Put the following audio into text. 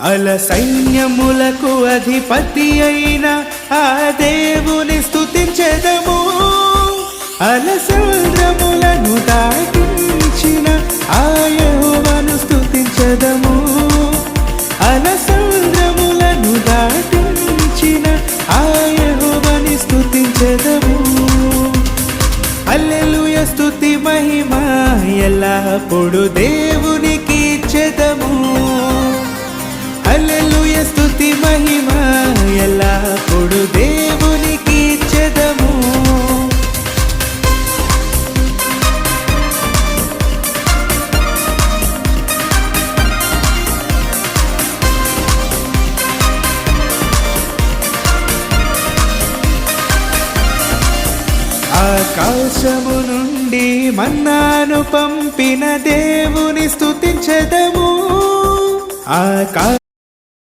అల సైన్యములకు అధిపతి అయిన ఆ దేవుని స్తుతించెదము. అల సముద్రములను దాటించిన ఆ యెహోవాను స్తుతించెదము. అల సముద్రములను దాటించిన ఆ యెహోవాని స్తుతించెదము. హల్లెలూయా స్తుతి మహిమ ఎల్లప్పుడు దేవునికి ఇచ్చెదము. హల్లెలూయా స్తుతి మహిమ ఎల్లప్పుడు దేవునికి ఇచ్చెదము. ఆకాశము నుండి మన్నాను పంపిన దేవుని స్తుతించెదము.